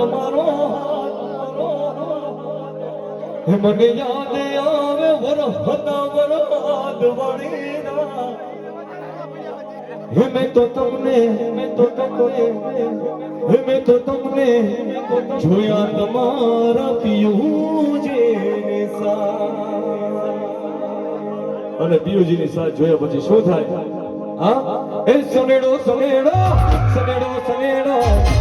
તમારો મને યાદ આવે વરહતા વરહાદ વાળીના મેં તો તમને જોયા તમારા પિયુજીની સાથ અને પિયુજીની સાથ જોયા પછી શું થાય હા એ સનેડો સનેડો સનેડો સનેડો